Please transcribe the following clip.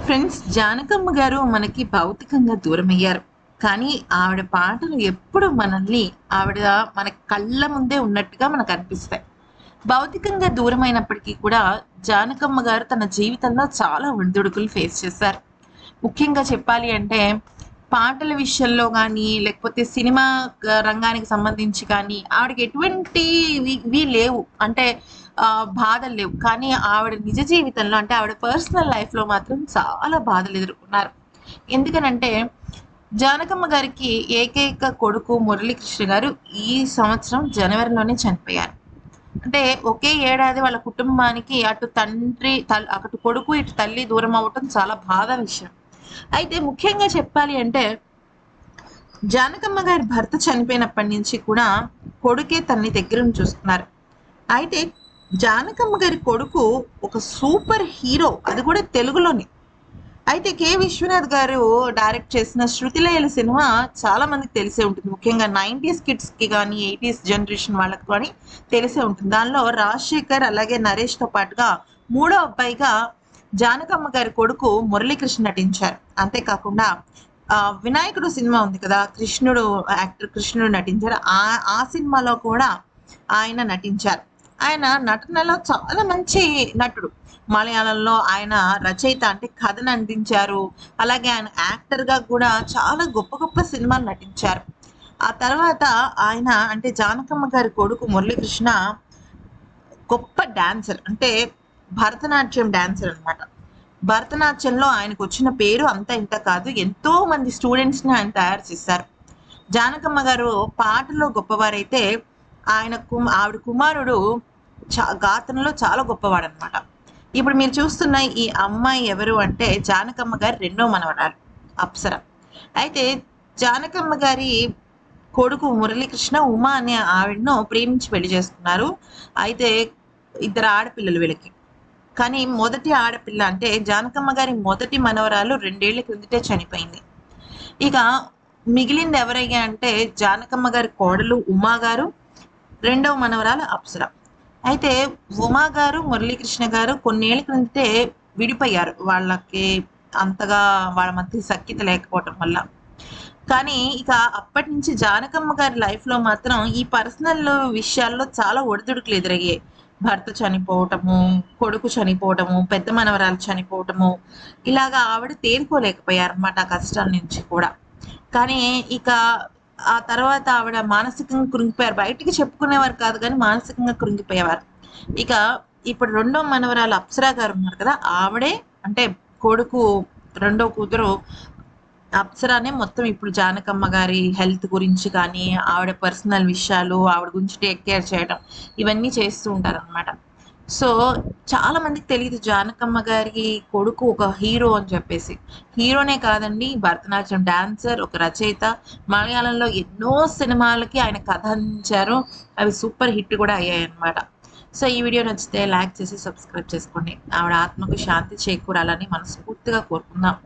Friends, Janakamma గారు మనకి భౌతికంగా దూరమయ్యారు. కానీ ఆవిడ పాటలు ఎప్పుడు మనల్ని ఆవిడ మన కళ్ళ ముందే ఉన్నట్టుగా మనకనిపిస్తాయి. భౌతికంగా దూరమైనప్పటికీ కూడా జానకమ్మ గారు తన జీవితంలో చాలా ఒడిదుడుకులు ఫేస్ చేశారు. ముఖ్యంగా చెప్పాలి అంటే పాటల విషయంలో గానీ, లేకపోతే సినిమా రంగానికి సంబంధించి కానీ ఆవిడకి ఎటువంటివి లేవు. అంటే బాధలు లేవు. కానీ ఆవిడ నిజ జీవితంలో అంటే ఆవిడ పర్సనల్ లైఫ్‌లో మాత్రం చాలా బాధలు ఎదుర్కొన్నారు. ఎందుకనంటే జానకమ్మ గారికి ఏకైక కొడుకు మురళీకృష్ణ గారు ఈ సంవత్సరం జనవరిలోనే చనిపోయారు. అంటే ఒకే ఏడాది వాళ్ళ కుటుంబానికి అటు తండ్రి అటు కొడుకు, ఇటు తల్లి దూరం అవ్వటం చాలా బాధ విషయం. అయితే ముఖ్యంగా చెప్పాలి అంటే జానకమ్మ గారి భర్త చనిపోయినప్పటి నుంచి కూడా కొడుకే తనని దగ్గరుండి చూస్తున్నారు. అయితే జానకమ్మ గారి కొడుకు ఒక సూపర్ హీరో, అది కూడా తెలుగులోనే. అయితే కె విశ్వనాథ్ గారు డైరెక్ట్ చేసిన శృతిలయల సినిమా చాలా మందికి తెలిసే ఉంటుంది. ముఖ్యంగా 90s కిడ్స్‌కి గానీ, 80s జనరేషన్ వాళ్ళకి కానీ తెలిసే ఉంటుంది. దానిలో రాజశేఖర్ అలాగే నరేష్‌తో పాటుగా మూడో అబ్బాయిగా జానకమ్మ గారి కొడుకు మురళీకృష్ణ నటించారు. అంతేకాకుండా వినాయకుడు సినిమా ఉంది కదా! కృష్ణుడు యాక్టర్ కృష్ణుడు నటించారు. ఆ సినిమాలో కూడా ఆయన నటించారు. ఆయన నటనలో చాలా మంచి నటుడు. మలయాళంలో ఆయన రచయిత అంటే కథను అందించారు. అలాగే ఆయన యాక్టర్‌గా కూడా చాలా గొప్ప గొప్ప సినిమాలు నటించారు. ఆ తర్వాత ఆయన అంటే జానకమ్మ గారి కొడుకు మురళీకృష్ణ గొప్ప డాన్సర్. అంటే భరతనాట్యం డాన్సర్ అన్నమాట. భరతనాట్యంలో ఆయనకొచ్చిన పేరు అంతా ఇంత కాదు. ఎంతో మంది స్టూడెంట్స్‌ని ఆయన తయారు చేశారు. జానకమ్మ గారు పాటల్లో గొప్పవారైతే ఆవిడ కుమారుడు గాత్రంలో చాలా గొప్పవాడనమాట. ఇప్పుడు మీరు చూస్తున్న ఈ అమ్మాయి ఎవరు అంటే జానకమ్మ గారి రెండో మనవరాలు అప్సర. అయితే జానకమ్మ గారి కొడుకు మురళీకృష్ణ ఉమా అనే ఆవిడను ప్రేమించి పెళ్లి చేసుకున్నారు. అయితే ఇద్దరు ఆడపిల్లలు వీళ్ళకి. కానీ మొదటి ఆడపిల్ల అంటే జానకమ్మ గారి మొదటి మనవరాలు 2 ఏళ్ల క్రిందటే చనిపోయింది. ఇక మిగిలింది ఎవరయ్యా అంటే జానకమ్మ గారి కోడలు ఉమా గారు, రెండవ మనవరాలు అప్సర. అయితే ఉమా గారు, మురళీకృష్ణ గారు కొన్నేళ్ల క్రిందటే విడిపోయారు. వాళ్ళకి అంతగా వాళ్ళ మధ్య సఖ్యత లేకపోవటం వల్ల. కానీ ఇక అప్పటి నుంచి జానకమ్మ గారి లైఫ్‌లో మాత్రం ఈ పర్సనల్ విషయాల్లో చాలా ఒడిదుడుకులు ఎదురయ్యాయి. భర్త చనిపోవటము, కొడుకు చనిపోవటము, పెద్ద మనవరాలు చనిపోవటము, ఇలాగా ఆవిడ తేరుకోలేకపోయారన్నమాట ఆ కష్టాల నుంచి కూడా. కానీ ఇక ఆ తర్వాత ఆవిడ మానసికంగా కృంగిపోయారు. బయటికి చెప్పుకునేవారు కాదు గానీ మానసికంగా కృంగిపోయేవారు. ఇక ఇప్పుడు రెండో మనవరాలు అప్సరా గారు ఉన్నారు కదా! ఆవిడే అంటే కొడుకు రెండో కూతురు అప్సరానే మొత్తం ఇప్పుడు జానకమ్మ గారి హెల్త్ గురించి కానీ, ఆవిడ పర్సనల్ విషయాలు, ఆవిడ గురించి టేక్ కేర్ చేయడం, ఇవన్నీ చేస్తూ ఉంటారనమాట. సో, చాలా మందికి తెలీదు జానకమ్మ గారి కొడుకు ఒక హీరో అని చెప్పేసి. హీరోనే కాదండి, భరతనాట్యం డాన్సర్, ఒక రచయిత. మలయాళంలో ఎన్నో సినిమాలకి ఆయన కథ అందించారు. అవి సూపర్ హిట్ కూడా అయ్యాయన్నమాట. సో, ఈ వీడియో నచ్చితే లైక్ చేసి సబ్స్క్రైబ్ చేసుకోండి. ఆవిడ ఆత్మకు శాంతి చేకూరాలని మనస్ఫూర్తిగా కోరుకుందాం.